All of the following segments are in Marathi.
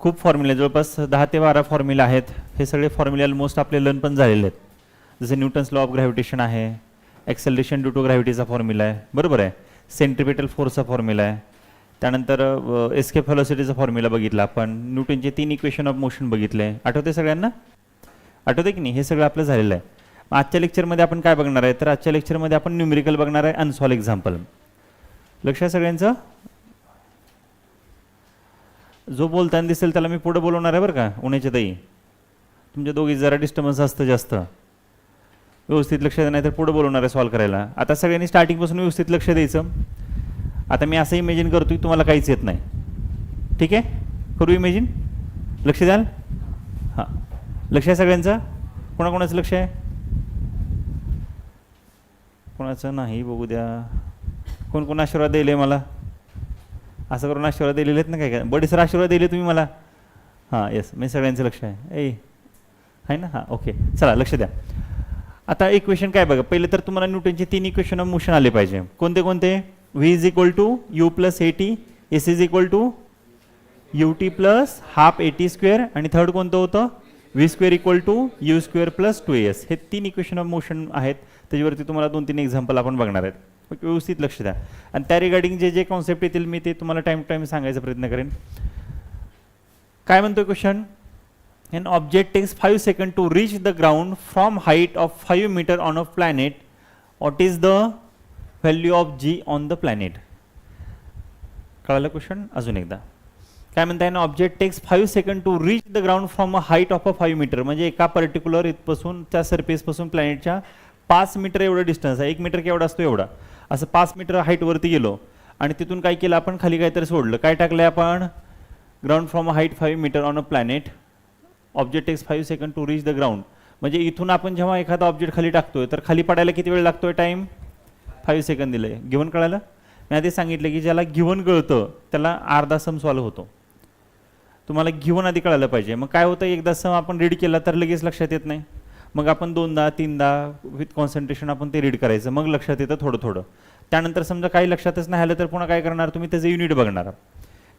खूप फॉर्म्युले जवळपास 10 ते 12 फॉर्म्युले आहेत. हे सगळे फॉर्म्युले ऑलमोस्ट आपले लर्न पण झालेले आहेत. जसे न्यूटन्स लॉ ऑफ ग्रॅव्हिटेशन आहे, एक्सेलरेशन ड्यू टू ग्रॅव्हिटीचा फॉर्म्युला आहे, बरोबर आहे, सेंट्रिपेटल फोर्सचा फॉर्म्युला आहे, त्यानंतर एस्केप व्हेलॉसिटीचा फॉर्म्युला बघितला आपण, न्यूटनचे 3 इक्वेशन ऑफ मोशन बघितले. आठवते सगळ्यांना? आठवते की नाही? हे सगळं आपलं झालेलं आहे. आजच्या लेक्चरमध्ये आपण काय बघणार आहे? तर आजच्या लेक्चरमध्ये आपण न्यूमेरिकल बघणार आहे, अनसॉल्व एक्झाम्पल. लक्षात सगळ्यांचं? जो बोलताना दिसेल त्याला मी पुढे बोलवणार आहे बरं का, उन्हाच्या ताई. तुमच्या दोघी जरा डिस्टर्बन्स असतं जास्त, व्यवस्थित लक्ष द्या, नाही तर पुढे बोलवणार आहे सॉल्व्ह करायला. आता सगळ्यांनी स्टार्टिंगपासून व्यवस्थित लक्ष द्यायचं. आता मी असं इमेजिन करतोय तुम्हाला काहीच येत नाही, ठीक आहे? करू इमेजिन? लक्ष द्याल? हां, लक्ष आहे सगळ्यांचं? कोणाकोणाचं लक्ष आहे? कोणाचं नाही? बघू द्या. कोण कोण आशीर्वाद दिले मला? असं करून आशीर्वाद दिलेले आहेत ना, काय काय बडे सर आशीर्वाद दिले तुम्ही मला? हां, येस, मी सगळ्यांचं लक्ष आहे. आहे ना? हां, ओके, चला लक्ष द्या. आता इक्वेशन काय बघा, पहिले तर तुम्हाला न्यूटनचे 3 इक्वेशन ऑफ मोशन आले पाहिजे. कोणते कोणते? V is equal to u plus a t, s is equal to u t plus half a t square, आणि थर्ड कोणतं होतं? V square equal to u square plus 2as. हे 3 इक्वेशन ऑफ मोशन आहेत. त्याच्यावरती तुम्हाला 2-3 एक्झाम्पल आपण बघणार आहेत. व्यवस्थित लक्ष द्या, आणि त्या रिगार्डिंग जे जे कॉन्सेप्ट येतील मी ते तुम्हाला टाइम टू टाइम सांगायचा प्रयत्न करेन. काय म्हणतोय question? An object takes 5 seconds to reach the ground from height of 5 meter on a planet. What is the value of g on the planet? कळलं क्वेश्चन? अजून एकदा काय म्हणताय? An object takes 5 seconds to reach the ground from a height of a 5 meter. म्हणजे एका पर्टिक्युलर इथपासून त्या सरफेसपासून प्लॅनेटच्या 5 मीटर एवढं डिस्टन्स आहे. 1 मीटर केवढा असतो? एवढा. असं 5 मीटर हाईटवरती गेलो आणि तिथून काय केलं आपण? खाली काहीतरी सोडलं. काय टाकलंय आपण? Ground from a height 5 metre on a planet. Object takes 5 second to reach the ground. म्हणजे इथून आपण जेव्हा एखादा ऑब्जेक्ट खाली टाकतोय तर खाली पडायला किती वेळ लागतोय? टाइम 5 सेकंद दिले. गिवन कळालं? मी आधी सांगितलं की ज्याला गिवन कळतं त्याला अर्धा सम सॉल्व्ह होतो. तुम्हाला गिवन आधी कळालं पाहिजे. मग काय होतं, एकदा सम आपण रीड केला तर लगेच लक्षात येत नाही. मग आपण 2दा 3दा विथ कॉन्सन्ट्रेशन आपण ते रीड करायचं, मग लक्षात येतं थोडं थोडं. त्यानंतर समजा काही लक्षातच नाही आलं तर पुन्हा काय करणार तुम्ही? त्याचं युनिट बघणार.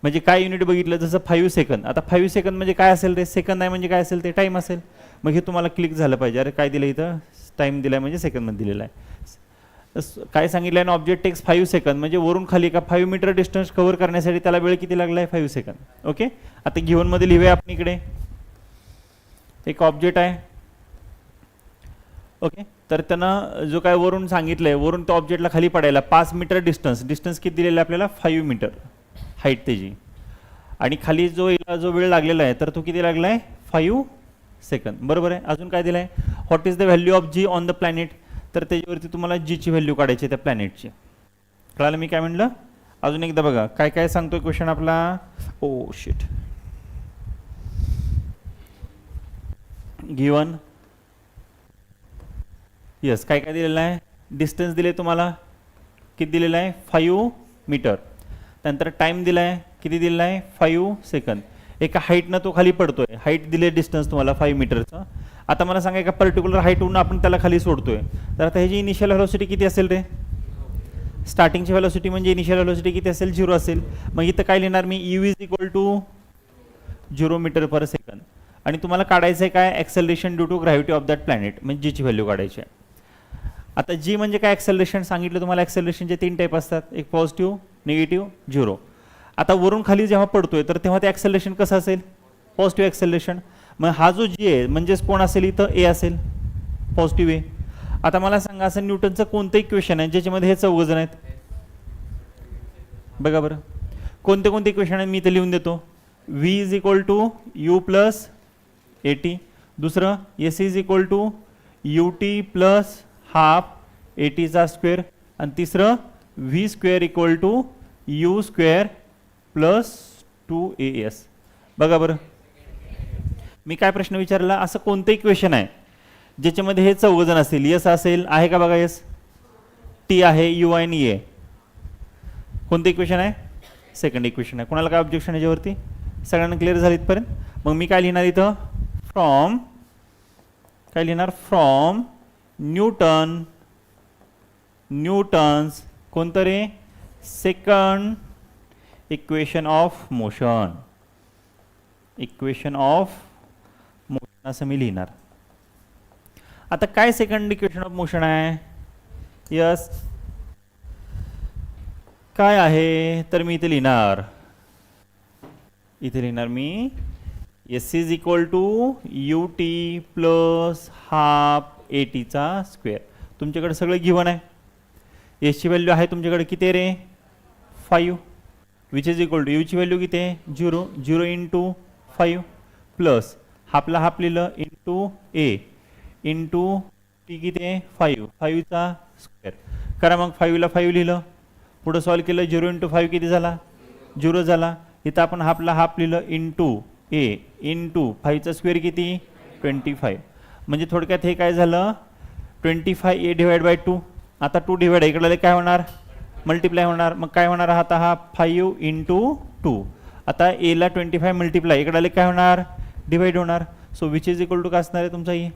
म्हणजे काय युनिट बघितलं? जसं 5 सेकंद. आता 5 सेकंद म्हणजे काय असेल ते? सेकंद आहे म्हणजे काय असेल ते? टाईम असेल. मग हे तुम्हाला क्लिक झालं पाहिजे. अरे काय दिलं इथं? टाईम दिला आहे म्हणजे सेकंदमध्ये दिलेला आहे. काय सांगितलं आहे ना? ऑब्जेक्ट टेक्स 5 सेकंद म्हणजे वरून खाली का 5 मीटर डिस्टन्स कव्हर करण्यासाठी त्याला वेळ किती लागला आहे? 5 सेकंद. ओके, आता गिव्हनमध्ये लिहूया आपण. इकडे एक ऑब्जेक्ट आहे, ओके, तर त्यानं जो काय वरून सांगितलंय, वरून त्या ऑब्जेक्टला खाली पडायला 5 मीटर डिस्टन्स किती दिलेला आहे आपल्याला? 5 मीटर हाईट त्याची, आणि खाली जो वेळ लागलेला आहे तर तो किती लागला आहे? 5 सेकंद. बरोबर आहे. अजून काय दिलं आहे? What is the value of g on the planet. तर त्याच्यावरती तुम्हाला जीची व्हॅल्यू काढायची त्या प्लॅनेटची. कळालं मी काय म्हणलं? अजून एकदा बघा काय काय सांगतोय क्वेश्चन आपला. ओ शिट, गिवन यस, काय काय दिलेलं आहे? डिस्टन्स दिले तुम्हाला, किती दिलेलं आहे? 5 मीटर. त्यानंतर टाइम दिला आहे, किती दिलेला आहे? 5 सेकंद. एका हाईटनं तो खाली पडतोय. हाईट दिले डिस्टन्स तुम्हाला 5 मीटरचं. आता मला सांगा एका पर्टिक्युलर हाईटवरून आपण त्याला खाली सोडतोय, तर आता ह्याची इनिशियल व्हेलॉसिटी किती असेल रे? स्टार्टिंगची व्हेलॉसिटी म्हणजे इनिशियल व्हेलॉसिटी किती असेल? 0 असेल. मग इथं काय लिहिणार मी? U is equal to 0 metre per second. आणि तुम्हाला काढायचं आहे काय? Acceleration due to gravity of that planet, म्हणजे जीची व्हॅल्यू काढायची आहे. आता जी म्हणजे काय? एक्सेलरेशन सांगितलं तुम्हाला. एक्सेलरेशनचे 3 टाईप असतात, एक पॉझिटिव्ह, निगेटिव्ह, 0. आता वरून खाली जेव्हा पडतोय तर तेव्हा ते एक्सेलरेशन कसं असेल? Positive acceleration. मग हा जो जी आहे म्हणजेच कोण असेल इथं? ए असेल, पॉझिटिव्ह ए. आता मला सांगा असं न्यूटनचं कोणतं इक्वेशन आहे ज्याच्यामध्ये हे 4 जण आहेत? बघा बरं कोणते कोणते इक्वेशन आहे, मी इथं लिहून देतो. V is equal to u plus a t. दुसरं s is equal to u t plus half a टीचा स्क्वेअर. आणि तिसरं v square equal to u square plus 2as. बघा बरं मी काय प्रश्न विचारला? असं कोणतं इक्वेशन आहे ज्याच्यामध्ये हे 4 जण असतील? यस असेल, आहे का बघा? यस, टी आहे, यू आहे आणि ए. कोणतं इक्वेशन आहे? सेकंड इक्वेशन आहे. कोणाला काय ऑब्जेक्शन याच्यावरती? सगळ्यांना क्लिअर झाली इथपर्यंत? मग मी काय लिहिणार इथं? फ्रॉम, काय लिहिणार? फ्रॉम न्यूटन्स कोणतं रे? Second equation of motion. Equation of motion असं मी लिहिणार. आता काय सेकंड इक्वेशन ऑफ मोशन आहे? यस, काय आहे? तर मी इथे लिहिणार मी s is equal to u t plus half a टीचा स्क्वेअर. तुमच्याकडे सगळं गिवन आहे. एसची व्हॅल्यू आहे तुमच्याकडे किती रे? 5, विच इज इक्वल टू यूची व्हॅल्यू किती आहे? 0. 0 इंटू 5 प्लस हाफला हाफ लिहिलं इंटू ए इंटू टी किती आहे? 5. 5चा स्क्वेअर करा. मग 5ला 5 लिहिलं, पुढं सॉल्व केलं. 0 इंटू 5 किती झाला? 0 झाला. इथं आपण हाफला हाफ लिहिलं इंटू ए इंटू 5चा स्क्वेअर किती? 25. म्हणजे थोडक्यात हे काय झालं? 25 ए डिवाइड बाय 2. आता 2 डिवाइड इकडे काय होणार? मल्टिप्लाय होणार. मग काय होणार? आता हा 5 इंटू 2. आता एला 25 मल्टिप्लाय इकडे काय होणार? डिवाइड होणार. So which is equal to काय असणार आहे तुमचा? ही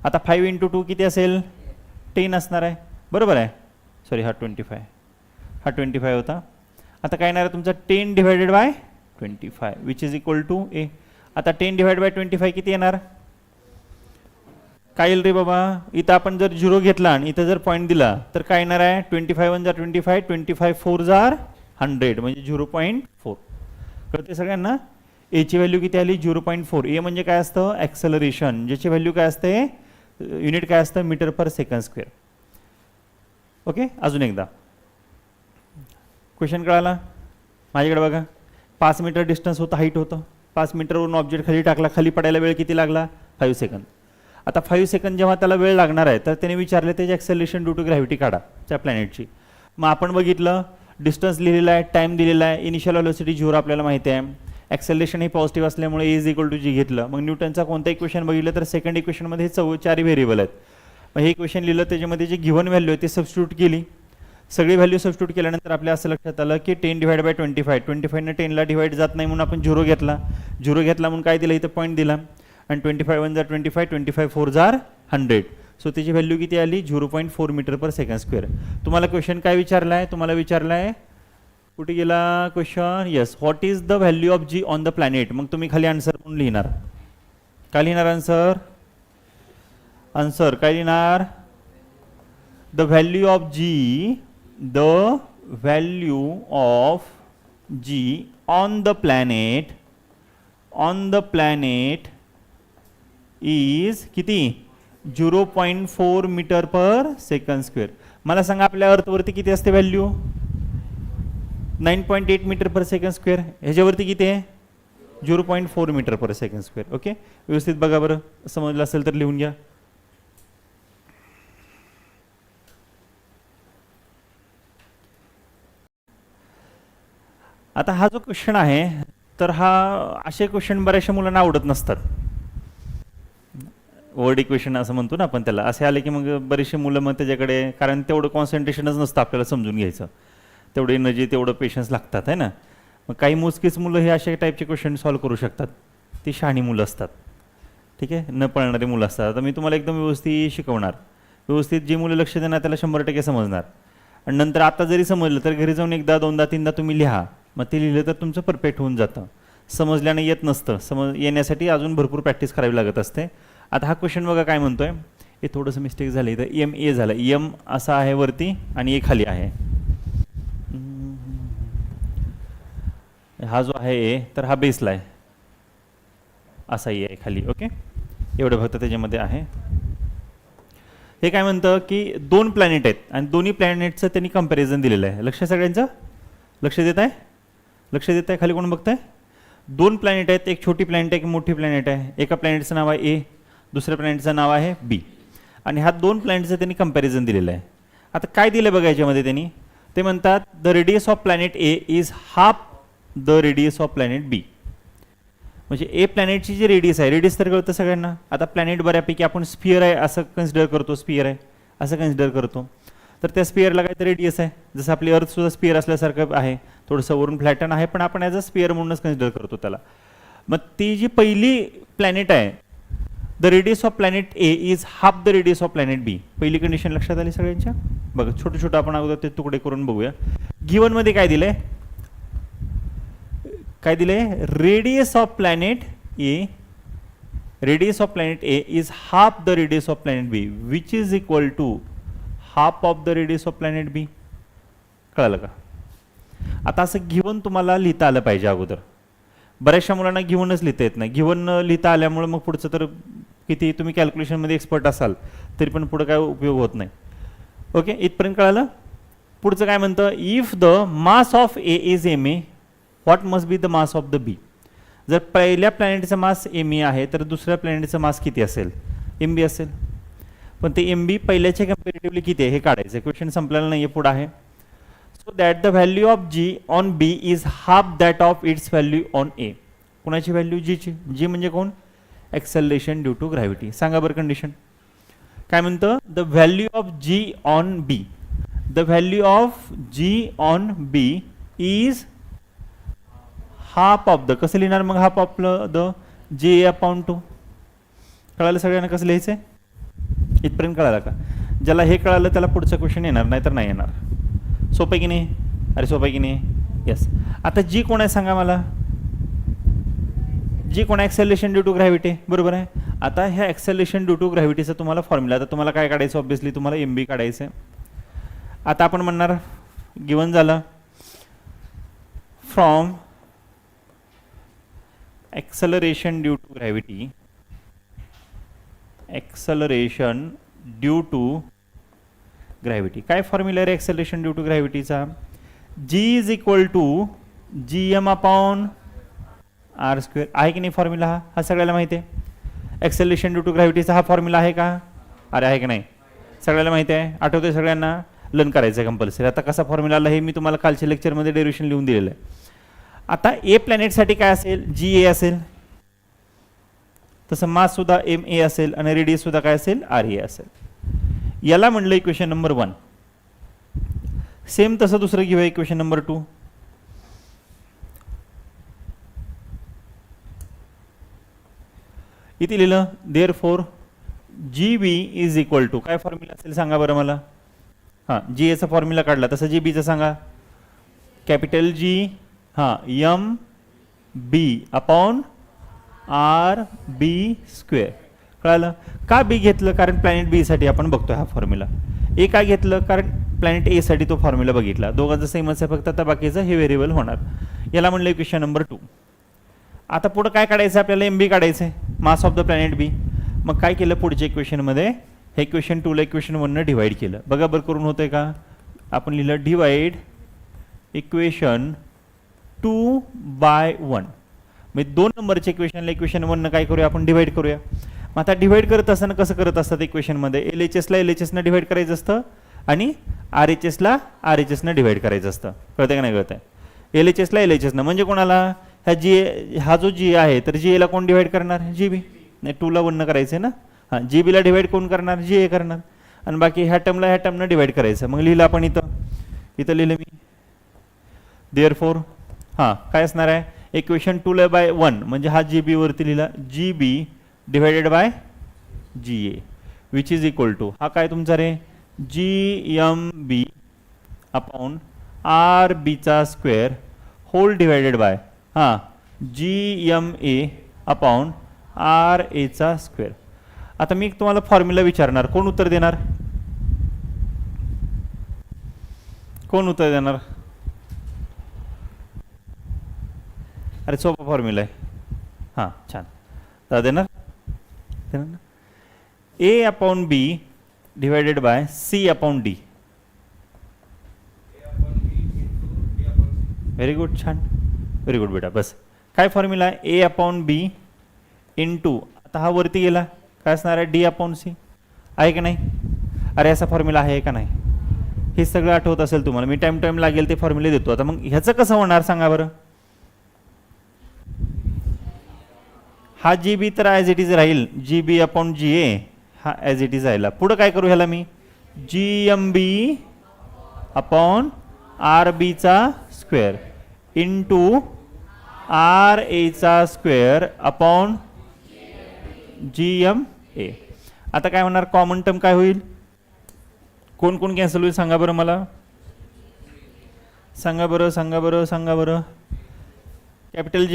आता 5 इंटू 2 किती असेल? 10 असणार आहे. बरोबर आहे. सॉरी, हा 25 होता. आता काय येणार आहे तुमचा? 10 divided by 25 which is equal to a. आता 10 डिवाइड बाय 25 किती येणार? काय येईल रे बाबा? इथं आपण जर 0 घेतला आणि इथं जर पॉईंट दिला तर काय येणार आहे? 25 1 जार 25, 25 4 जार 100 म्हणजे 0.4. कळते सगळ्यांना? एची व्हॅल्यू किती आली? 0.4. ए म्हणजे काय असतं? ॲक्सेलरेशन, ज्याची व्हॅल्यू काय असते? युनिट काय असतं? Metre per second square. Okay, अजून एकदा क्वेश्चन कळाला? माझ्याकडे बघा, 5 मीटर डिस्टन्स होतं, हाईट होतं. 5 मीटरवरून ऑब्जेक्ट खाली टाकला, खाली पडायला वेळ किती लागला? 5 सेकंद. आता 5 सेकंद जेव्हा त्याला वेळ लागणार आहे तर त्याने विचारले त्याची ॲक्सेलरेशन ड्यू टू ग्रॅव्हिटी काढा त्या प्लॅनेटची. मग आपण बघितलं डिस्टन्स लिहिलेला आहे, टाईम दिलेला आहे, इनिशियल व्हेलोसिटी 0 आपल्याला माहिती आहे, ॲक्सेलरेशन हे पॉझिटिव्ह असल्यामुळे ए इज इक्वल टू जी घेतलं. मग न्यूटनचा कोणता इक्वेशन बघितलं तर सेकंड इक्वेशनमध्ये 4 व्हेरिएबल आहेत. मग हे इक्वेशन लिहिलं, त्याच्यामध्ये जे गिव्हन व्हॅल्यू आहे ते सबस्टिट्यूट केली. सगळी व्हॅल्यू सबस्टिट्यूट केल्यानंतर आपल्या असं लक्षात आलं की 10 डिवाइड बाय 25, 25 10ला डिवाइड जात नाही म्हणून आपण 0 घेतला. 0 घेतला म्हणून काय दिलं? इथं पॉईंट दिला. आणि 25 1 जार 25, 25 4 जार 100. सो त्याची व्हॅल्यू किती आली? 0.4 मीटर पर सेकंड स्क्वेअर. तुम्हाला क्वेश्चन काय विचारला आहे? तुम्हाला विचारला आहे, कुठे गेला question? Yes, what is the value of g on the planet. मग तुम्ही खाली आन्सर म्हणून लिहिणार. काय लिहिणार आन्सर? आन्सर काय लिहिणार? The value of g, the value of g on the planet is किती? 0.4 मीटर पर सेकंड स्क्वेअर. मला सांगा आपल्या अर्थवरती किती असते value? 9.8 metre per second square. ह्याच्यावरती किती आहे? 0.4 metre per second square. Okay, व्यवस्थित बघा बरं, समजलं असेल तर लिहून घ्या. आता हा जो क्वेश्चन आहे तर हा असे क्वेश्चन बऱ्याचशा मुलांना आवडत नसतात. वर्ड इक्वेशन असं म्हणतो ना आपण त्याला. असे आले की मग बरेचसे मुलं मग त्याच्याकडे, कारण तेवढं कॉन्सन्ट्रेशनच नसतं आपल्याला समजून घ्यायचं, तेवढी एनर्जी तेवढं पेशन्स लागतात आहे ना. मग काही मोजकीच मुलं हे अशा टाईपचे क्वेश्चन सॉल्व्ह करू शकतात. ती शहाणी मुलं असतात, ठीक आहे, न पळणारी मुलं असतात. आता मी तुम्हाला एकदम व्यवस्थित शिकवणार. व्यवस्थित जी मुलं लक्ष देणार त्याला 100% समजणार. आणि नंतर आता जरी समजलं तर घरी जाऊन एकदा 2दा 3दा तुम्ही लिहा. मग ते लिहिलं तर तुमचं परफेक्ट होऊन जातं. समजल्याने येत नसतं, येण्यासाठी अजून भरपूर प्रॅक्टिस करावी लागत असते. आता हा क्वेश्चन बघा काय म्हणतोय. हे थोडंसं मिस्टेक झालं इथं. एम ए झालं, एम असा आहे वरती आणि ए खाली आहे. हा जो आहे ए, तर हा बेसला आहे, असा ए आहे खाली. ओके, एवढं फक्त त्याच्यामध्ये आहे. हे काय म्हणतं की 2 प्लॅनेट आहेत आणि दोन्ही प्लॅनेटचं त्यांनी कंपॅरिझन दिलेलं आहे. लक्ष सगळ्यांचं? लक्ष देत आहे? लक्ष देत आहे? खाली कोण बघताय? 2 प्लॅनेट आहेत, एक छोटी प्लॅनेट आहे, एक मोठी प्लॅनेट आहे. एका प्लॅनेटचं नाव आहे ए, दुसऱ्या प्लॅनेटचं नाव आहे बी. आणि ह्या 2 प्लॅनेटचं त्यांनी कंपॅरिझन दिलेलं आहे. आता काय दिलं बघा याच्यामध्ये त्यांनी? ते म्हणतात the radius of planet a is half the radius of planet b. म्हणजे ए प्लॅनेटची जी रेडियस आहे, रेडियस तर कळतं सगळ्यांना. आता प्लॅनेट बऱ्यापैकी आपण स्फिअर आहे असं कन्सिडर करतो, स्फिअर आहे असं कन्सिडर करतो. तर त्या स्पिअरला काहीतरी रेडियस आहे, जसं आपली अर्थसुद्धा स्पिअर असल्यासारखं आहे, थोडंसं वरून फ्लॅटन आहे, पण आपण ॲज अ स्पिअर म्हणूनच कन्सिडर करतो त्याला. मग ती जी पहिली प्लॅनेट आहे, the radius of planet a is half the radius of planet b. पहिली कंडिशन लक्षात आली सगळ्यांच्या? बघा छोटं छोटं आपण अगोदर ते तुकडे करून बघूया. गिव्हनमध्ये काय दिलंय? काय दिले, radius of planet a, radius of planet a is half the radius of planet b which is equal to half of the radius of planet b. कळलं का? आता असं गिवन तुम्हाला लिहिता आलं पाहिजे अगोदर. बऱ्याचशा मुलांना गिवनच लिहिता येत नाही. गिवन लिहिता आल्यामुळे मग पुढचं तर किती तुम्ही कॅल्क्युलेशनमध्ये एक्सपर्ट असाल तरी पण पुढं काय उपयोग होत नाही. ओके, इथपर्यंत कळालं. पुढचं काय म्हणतं, if the mass of a is m a what must be the mass of the b. जर पहिल्या प्लॅनेटचा मास एम ए आहे तर दुसऱ्या प्लॅनेटचा मास किती असेल, एम बी असेल. पण ते एम बी पहिल्याच्या कम्पॅरेटिव्हली किती आहे हे काढायचं. क्वेश्चन संपलेला नाही आहे, पुढं आहे. So that the value of g on B is half that of its value on a. कोणाची व्हॅल्यू, जीची. जी म्हणजे कोण, एक्सेलरेशन ड्यू टू ग्रॅव्हिटी. सांगा बरं कंडिशन काय म्हणतं, the value of g on B, the value of g on B is half of the, कसं लिहिणार मग, half of the g upon 2. कळालं सगळ्यांना कसं लिहायचं, इथपर्यंत कळालं का? ज्याला हे कळालं त्याला पुढचं क्वेश्चन येणार, नाही तर नाही येणार. सोपं आहे की नाही, अरे सोपं आहे की नाही, येस. आता जी कोण आहे सांगा मला, जी कोण ॲक्सेलरेशन ड्यू टू ग्रॅव्हिटी, बरोबर आहे. आता ह्या ॲक्सेलरेशन ड्यू टू ग्रॅव्हिटीचा तुम्हाला फॉर्म्युला, आता तुम्हाला काय काढायचं, ऑब्व्हियसली तुम्हाला एम बी काढायचं आहे. आता आपण म्हणणार गिवन झालं from acceleration due to gravity, acceleration due to gravity. काय फॉर्म्युला आहे acceleration due to gravity चा, g is equal to gm upon r square. आहे की नाही फॉर्म्युला, हा सगळ्याला माहिती आहे. acceleration due to gravity चा हा फॉर्म्युला आहे का, अरे आहे की नाही, सगळ्याला माहिती आहे, आठवतंय सगळ्यांना, लर्न करायचं आहे कंपल्सरी. आता कसा फॉर्म्युला आला हे मी तुम्हाला कालच्या लेक्चरमध्ये डेरिव्हेशन लिहून दिलेलं आहे. आता ए प्लॅनेटसाठी काय असेल, जी ए असेल, तसं मास सुद्धा एम ए असेल आणि रेडियस सुद्धा काय असेल, आर ए असेल. याला म्हणलं इक्वेशन नंबर 1. सेम तसं दुसरं घेऊया इक्वेशन नंबर 2. इथे लिहिलं therefore g B is equal to, काय फॉर्म्युला असेल सांगा बरं मला. हां, जी एचा फॉर्म्युला काढला, तसं जी बीचा सांगा, कॅपिटल जी, हां, एम बी अपॉन आर बी स्क्वेअर. कळालं का बी घेतलं, कारण प्लॅनेट बी साठी आपण बघतोय हा फॉर्म्युला. ए काय घेतलं, कारण प्लॅनेट ए साठी तो फॉर्म्युला बघितला. दोघांचं सेमच आहे, फक्त आता बाकीचं हे व्हेरिएबल होणार. याला म्हणलं इक्वेशन नंबर 2. आता पुढं काय काढायचं आपल्याला, एम बी काढायचं आहे, मास ऑफ द प्लॅनेट बी. मग काय केलं पुढच्या इक्वेशनमध्ये, हे इक्वेशन 2ला इक्वेशन 1 डिवाइड केलं. बघा बरं करून होतंय का, आपण लिहिलं डिवाइड इक्वेशन 2/1. म्हणजे 2 नंबरच्या इक्वेशनला इक्वेशन 1 काय करूया आपण, डिवाइड करूया. मग आता डिवाइड करत असताना कसं करत असतात इक्वेशनमध्ये, एल एच एसला एल एच एसनं डिवाइड करायचं असतं आणि आर एच एसला आर एच एसनं डिवाइड करायचं असतं. कळतं का नाही कळतं, एल एच एसला एल एच एसनं, म्हणजे कोणाला, ह्या जी ए, हा जो जी आहे तर जी एला कोण डिवाइड करणार, जी बी. नाही 2ला 1 करायचं आहे ना, हां, जी बीला डिवाइड कोण करणार, जी ए करणार, आणि बाकी ह्या टर्मला ह्या टर्मनं डिवाइड करायचं. मग लिहिलं आपण इथं लिहिलं मी देअरफॉर, हां काय असणार आहे, इक्वेशन 2/1 म्हणजे हा जी बी वरती लिहिला, g B divided by g A which is equal to, हा काय तुमचा रे, जी एम बी अपॉन आर बीचा स्क्वेअर होल डिवायडेड बाय, हां, जी एम ए अपॉन आर एचा स्क्वेअर. आता मी तुम्हाला फॉर्म्युला विचारणार, कोण उत्तर देणार, कोण उत्तर देणार, अरे सोपा फॉर्म्युला आहे, हां छान, तर देणार ना, a upon b divided by c upon d. Very good, छान, व्हेरी गुड बेटा. बस काय फॉर्म्युला आहे, ए अपॉन बी इंटू, आता हा वरती गेला काय असणार आहे, डी अपॉन सी. आहे का नाही, अरे असा फॉर्म्युला आहे का नाही, हे सगळं आठवत असेल तुम्हाला, मी टाइम लागेल ते फॉर्म्युले देतो. आता मग ह्याचं कसं होणार सांगा बरं, हा जी बी तर ॲज इट इज राहील, जी बी अपॉन जी ए हा ॲज इट इज राहिला. पुढं काय करू ह्याला मी, जी एम बी अपॉन आर बीचा स्क्वेअर इंटू आर एचा square upon G M A. आता काय होणार, कॉमन टर्म काय होईल, कोण कोण कॅन्सल होईल सांगा बरं मला, सांगा बरं, सांगा बरं, सांगा बरं, कॅपिटल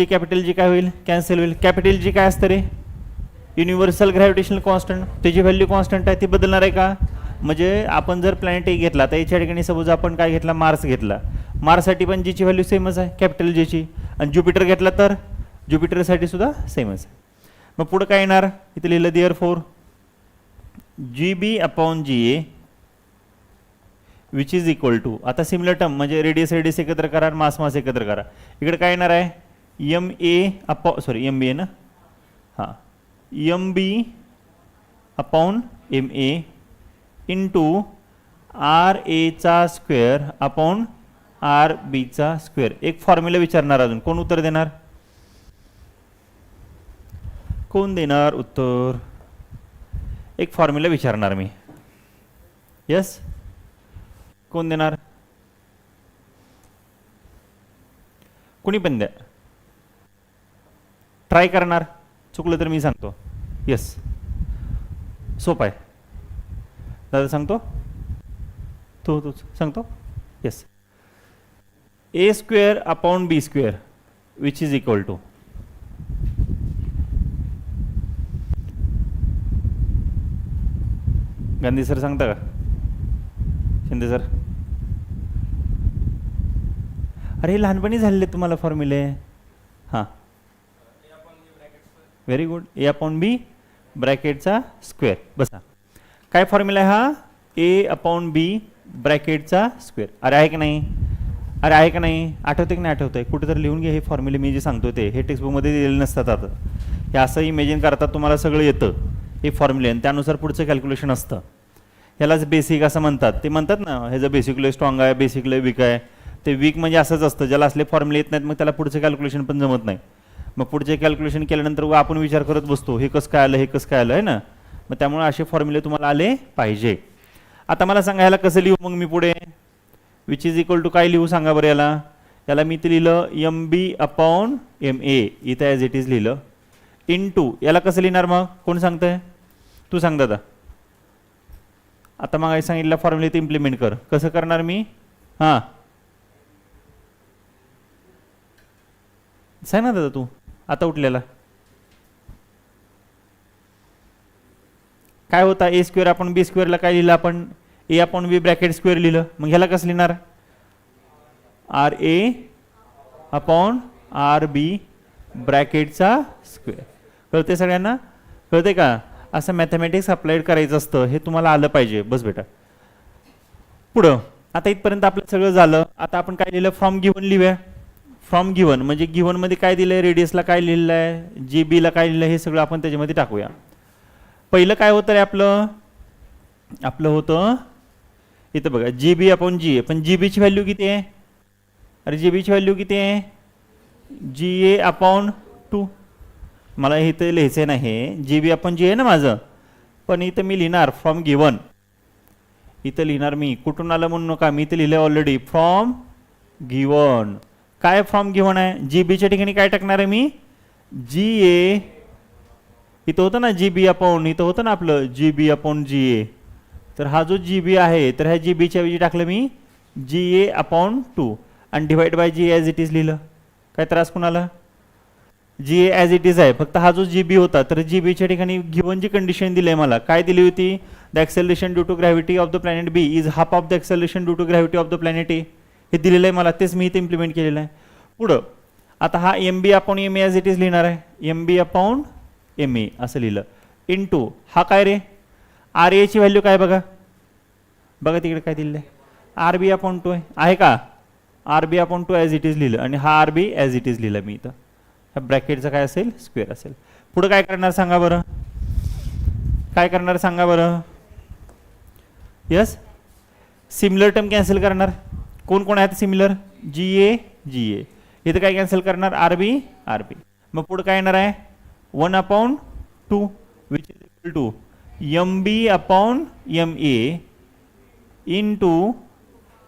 जी काय होईल, कॅन्सल होईल. कॅपिटल जी काय असतं रे, युनिव्हर्सल ग्रॅव्हिटेशनल कॉन्स्टंट, त्याची व्हॅल्यू कॉन्स्टंट आहे, ती बदलणार आहे का? म्हणजे आपण जर प्लॅनेट ए घेतला तर याच्या ठिकाणी सपोज आपण काय घेतला, मार्स घेतला, मार्ससाठी पण जीची व्हॅल्यू सेमच आहे कॅपिटल जीची. आणि ज्युपिटर घेतला तर ज्युपिटरसाठी सुद्धा सेमच आहे. मग पुढं काय येणार, इथे लिहिलं there four g b upon g A which is equal to, आता सिमिलर टर्म म्हणजे रेडियस एकत्र करा, मास एकत्र करा. इकडे काय येणार आहे, m A upon sorry m b a ना, हां m B upon M a into R एचा स्क्वेअर अपॉन आर बीचा स्क्वेअर. एक फॉर्म्युला विचारणार, अजून कोण उत्तर देणार, कोण देणार उत्तर? एक फॉर्म्युला विचारणार मी. यस, कोण देणार? कोणी पण द्या, ट्राय करणार, चुकलं तर मी सांगतो. यस, सोपं आहे दादा, सांगतो तू सांगतो. Yes, a square upon b square which is equal to, Gandhi sir सांगता का, शिंदे सर? अरे लहानपणी झालेले तुम्हाला फॉर्म्युले. हां व्हेरी गुड, ए अपॉन बी ब्रॅकेटचा स्क्वेअर. बसा, काय फॉर्म्युला आहे हा, ए अपॉन बी ब्रॅकेटचा स्क्वेअर. अरे आहे की नाही, अरे आहे का नाही, आठवते की नाही आठवतंय? कुठे तर लिहून घे हे फॉर्म्युले, मी जे सांगतो ते, हे टेक्स्टबुकमध्ये दिलेले नसतात. आता हे असं इमेजिन करतात, तुम्हाला सगळं येतं हे फॉर्म्युले, आणि त्यानुसार पुढचं कॅल्क्युलेशन असतं. ह्यालाच बेसिक असं म्हणतात. ते म्हणतात ना ह्याचं बेसिक लय स्ट्रॉंग आहे, बेसिक लय वीक आहे. ते वीक म्हणजे असंच असतं, ज्याला असले फॉर्म्युले येत नाहीत मग त्याला पुढचं कॅल्क्युलेशन पण जमत नाही. मग पुढचे कॅल्क्युलेशन केल्यानंतर आपण विचार करत बसतो, हे कसं काय आलं, हे कसं काय आलं, आहे ना. मग त्यामुळे असे फॉर्म्युले तुम्हाला आले पाहिजे. आता मला सांगा ह्याला कसं लिहू मग मी पुढे, विच इज इक्वल टू काय लिहू सांगा बरं याला. याला मी ते लिहिलं M B upon M A, इथं ॲज इट इज लिहिलं, इन टू, याला कसं लिहिणार मग, कोण सांगतंय? तू सांग दादा. आता मग सांगितलं फॉर्म्युले ते इम्प्लिमेंट कर. कसं करणार मी, हां सांग ना दादा तू, आता उठलेला. काय होता, ए स्क्वेअर आपण बी स्क्वेअरला काय लिहिलं आपण, ए अपॉन बी ब्रॅकेट स्क्वेअर लिहिलं. मग ह्याला कसं लिहिणार, R A upon R B ब्रॅकेटचा square. कळते सगळ्यांना, कळते का? असं मॅथमॅटिक्स अप्लाइड करायचं असतं, हे तुम्हाला आलं पाहिजे. बस बेटा पुढं. आता इथपर्यंत आपलं सगळं झालं. आता आपण काय लिहिलं, फ्रॉम गिव्हन लिहूया. फ्रॉम गिव्हन म्हणजे गिव्हनमध्ये काय दिलं आहे, रेडियसला काय लिहिलं आहे, जी बीला काय लिहिलं आहे, हे सगळं आपण त्याच्यामध्ये टाकूया. पहिलं काय होतं रे आपलं होतं इथं बघा, जी बी अपॉन जी ए. पण जी बीची व्हॅल्यू किती आहे, अरे जी बीची व्हॅल्यू किती आहे, जी ए अपॉन 2. मला इथं लिहायचं नाही, जी बी अपॉन जी आहे ना माझं, पण इथं मी लिहिणार फ्रॉम गिव्हन. इथं लिहिणार मी, कुठून आलं म्हणून नका, मी इथं लिहिलं ऑलरेडी फ्रॉम गिव्हन. काय फ्रॉम गिव्हन आहे, जी बीच्या ठिकाणी काय टाकणार आहे मी, जी ए. इथं होतं ना जी बी अपॉन, इथं होतं ना आपलं जी बी अपॉन जी ए. तर हा जो जी बी आहे, तर ह्या जी बीच्या ऐवजी टाकलं मी जी ए अपॉन 2 आणि divide by g as it is लिहिलं. काय त्रास कुणाला, g A as it is आहे, फक्त हा जो जी बी होता, तर जी बीच्या ठिकाणी गिव्हन जी कंडिशन दिली आहे मला, काय दिली होती, the acceleration due to gravity of the planet B is half of the acceleration due to gravity of the planet A. हे दिलेलं आहे मला, तेच मी इथे इम्प्लिमेंट केलेलं आहे. पुढं आता हा M B upon M A as it is लिहिणार आहे, M B upon M A असं लिहिलं. इन टू हा काय रे, आर एची व्हॅल्यू काय बघा, बघा तिकडे काय दिलेलं आहे, आर बी अपॉन 2 आहे का, R B upon 2 as it is लिहिलं, आणि हा R B as it is लिहिलं मी इथं. ह्या ब्रॅकेटचं काय असेल, स्क्वेअर असेल. पुढं काय करणार सांगा बरं, काय करणार सांगा बरं. यस, सिमिलर टर्म कॅन्सल करणार. कोण कोण आहेत सिमिलर, जी ए जी ए. इथं काय कॅन्सल करणार, आर बी आर बी. मग पुढं काय येणार आहे, 1 upon 2 which is equal to m B upon M a into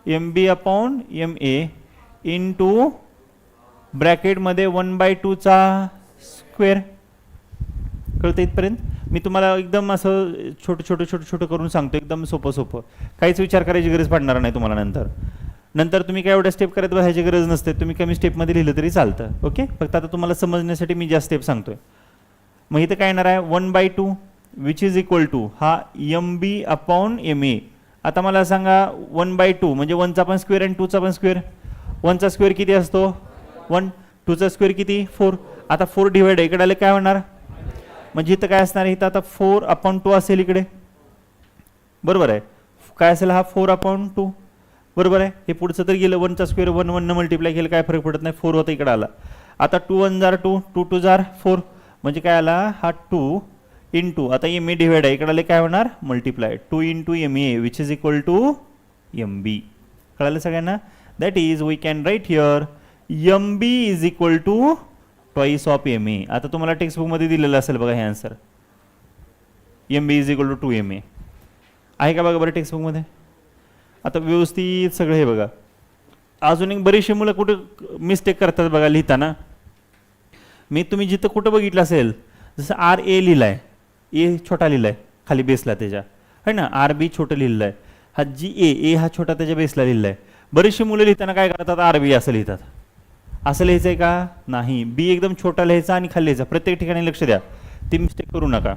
m B upon M a into ब्रॅकेटमध्ये 1/2 स्क्वेअर. कळतं इथपर्यंत? मी तुम्हाला एकदम असं छोटं करून सांगतो, एकदम सोपं, काहीच विचार करायची गरज पडणार नाही तुम्हाला नंतर. नंतर तुम्ही काय एवढ्या स्टेप करत बसायची गरज नसते, तुम्ही कमी स्टेपमध्ये लिहिलं तरी चालतं. ओके, फक्त आता तुम्हाला समजण्यासाठी मी जास्त स्टेप सांगतोय. मग इथं काय येणार आहे 1/2 विच इज इक्वल टू हा MB अपॉन MA. आता मला सांगा 1/2 म्हणजे 1चा पण स्क्वेअर आणि 2चा पण स्क्वेअर. 1चा स्क्वेअर किती असतो 1, 2चा स्क्वेअर किती 4. आता 4 डिवाइड इकडे आले काय होणार, म्हणजे इथं काय असणार आहे, इथं आता 4/2 असेल इकडे, बरोबर आहे. काय असेल हा 4/2, बरोबर आहे. हे पुढचं तर गेलं 1चा स्क्वेअर 1 1 मल्टिप्लाय केलं काय फरक पडत नाही, 4 होता इकडे आला. आता 2 1 जार 2, 2 2 जार 4, म्हणजे काय आला हा 2 इंटू आता MA डिवाइड आहे इकडे आले काय होणार multiply 2 into MA which is equal to MB. कळालं सगळ्यांना. That is we can write here MB is equal to twice of MA. आता तुम्हाला टेक्स्टबुकमध्ये दिलेलं असेल बघा हे answer, MB is equal to 2MA आहे का बघा बरं टेक्स्टबुकमध्ये. आता व्यवस्थित सगळं हे बघा. अजून एक बरीचशी मुलं कुठं मिस्टेक करतात बघा लिहिताना. मी तुम्ही जिथं कुठं बघितलं असेल जसं RA लिहिलाय, ए छोटा लिहिलाय खाली बेसला त्याच्या, है ना. RB छोटं लिहिलं आहे, हा GA हा छोटा त्याच्या बेसला लिहिला आहे. बरीचशी मुलं लिहिताना काय करतात RB असं लिहितात. असं लिहायचं आहे का नाही, B एकदम छोटा लिहायचा आणि खाली लिहायचा. प्रत्येक ठिकाणी लक्ष द्या, ती मिस्टेक करू नका.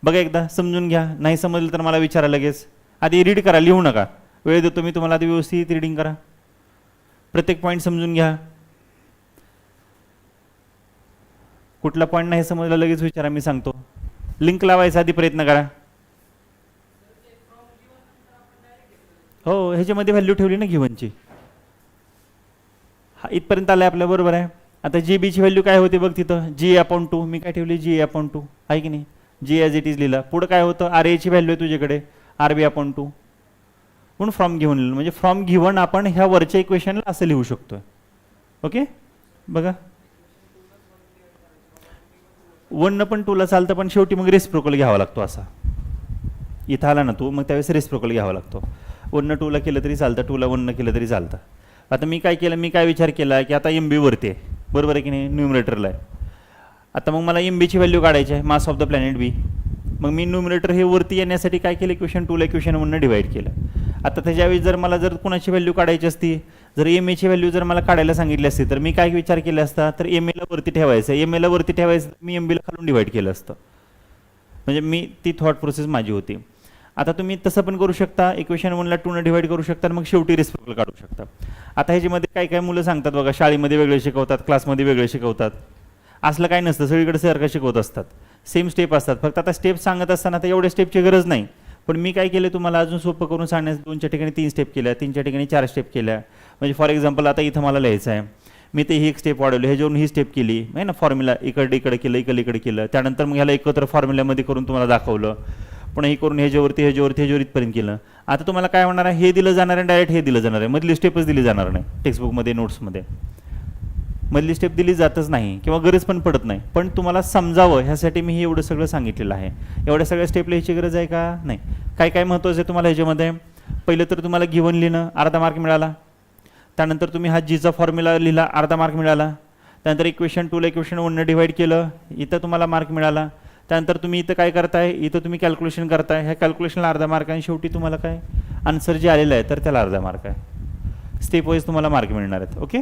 बघा एकदा समजून घ्या, नाही समजलं तर मला विचारा लगेच. आधी रीड करा, लिहू नका, वेळ देतो मी तुम्हाला, आधी व्यवस्थित रीडिंग करा, प्रत्येक पॉईंट समजून घ्या. कुठला पॉईंट नाही समजला लगेच विचारा, मी सांगतो. लिंक लावायचा आधी प्रयत्न करा. हो ह्याच्यामध्ये व्हॅल्यू ठेवली ना गिव्हनची, हा इथपर्यंत आलाय आपल्या, बरोबर आहे. आता GBची व्हॅल्यू काय होती बघ तिथं GA/2, मी काय ठेवली GA/2 आहे की नाही, G ॲज इट इज लिहिला. पुढं काय होतं RAची व्हॅल्यू आहे तुझ्याकडे RB/2 म्हणून फ्रॉम गिव्हन लिहिलं. म्हणजे फ्रॉम गिव्हन आपण ह्या वरच्या इक्वेशनला असं लिहू शकतो. ओके बघा 1 पण 2ला चालतं, पण शेवटी मग रेसिप्रोकल घ्यावा लागतो. असा इथं आला ना तू, मग त्यावेळेस रेसिप्रोकल घ्यावा लागतो. 1 2ला केलं तरी चालतं, 2ला 1 केलं तरी चालतं. आता मी काय केलं, मी काय विचार केला की आता MB वरती आहे, बरोबर आहे की नाही, न्यूमरेटरला आहे. आता मग मला MBची व्हॅल्यू काढायची आहे, मास ऑफ द प्लॅनेट B. मग मी न्यूमरेटर हे वरती येण्यासाठी काय केलं, इक्वेशन 2ला इक्वेशन 1 डिवाइड केलं. आता त्याच्यावेळी जर मला जर कुणाची व्हॅल्यू काढायची असती, जर MAची व्हॅल्यू जर मला काढायला सांगितली असती, तर मी काय विचार केला असता, तर MAला वरती ठेवायचं, MAला वरती ठेवायचं, मी MBला खालून डिवाइड केलं असतं. म्हणजे मी ती थॉट प्रोसेस माझी होती. आता तुम्ही तसं पण करू शकता, इक्वेशन 1ला 2 डिवाइड करू शकता, मग शेवटी रेसिप्रोकल काढू शकता. आता ह्याच्यामध्ये काय काय मुलं सांगतात बघा, शाळेमध्ये वेगळे शिकवतात, क्लासमध्ये वेगळे शिकवतात. असलं काय नसतं, सगळीकडे सारखं शिकवत असतात, सेम स्टेप असतात. फक्त आता स्टेप सांगत असताना तर एवढ्या स्टेपची गरज नाही, पण मी काय केलं तुम्हाला अजून सोपं करून सांगण्यास 2च्या ठिकाणी 3 स्टेप केल्या, 3च्या ठिकाणी 4 स्टेप केल्या. म्हणजे फॉर एक्झाम्पल आता इथं मला लिहायचं आहे, मी ते ही एक स्टेप वाढवली, ह्याच्यावरून ही स्टेप केली आहे ना, फॉर्म्युला इकडे इकडे केलं, इकडे केलं. त्यानंतर मग ह्याला एकत्र फॉर्म्युल्यामध्ये करून तुम्हाला दाखवलं, पण हे करून ह्याच्यावरती इथपर्यंत केलं. आता तुम्हाला काय होणार आहे, हे दिलं जाणार आहे, डायरेक्ट हे दिलं जाणार आहे, मधली स्टेपच दिली जाणार नाही. टेक्स्टबुकमध्ये नोट्समध्ये मधली स्टेप दिली जातच नाही किंवा गरज पण पडत नाही, पण तुम्हाला समजावं ह्यासाठी मी हे एवढं सगळं सांगितलेलं आहे. एवढ्या सगळ्या स्टेप लिहायची गरज आहे का नाही. काय काय महत्त्वाचं आहे तुम्हाला ह्याच्यामध्ये, पहिलं तर तुम्हाला गिव्हन लिहिणं अर्धा मार्क मिळाला. त्यानंतर तुम्ही हा जीचा फॉर्म्युला लिहिला, अर्धा मार्क मिळाला. त्यानंतर इक्वेशन 2ला इक्वेशन 1 डिवाइड केलं, इथं तुम्हाला मार्क मिळाला. त्यानंतर तुम्ही इथं काय करताय, इथं तुम्ही कॅल्क्युलेशन करताय, ह्या कॅल्क्युलेशनला अर्धा मार्क आणि शेवटी तुम्हाला काय आन्सर जे आलेलं आहे तर त्याला अर्धा मार्क आहे. स्टेप वाईज तुम्हाला मार्क मिळणार आहेत. ओके.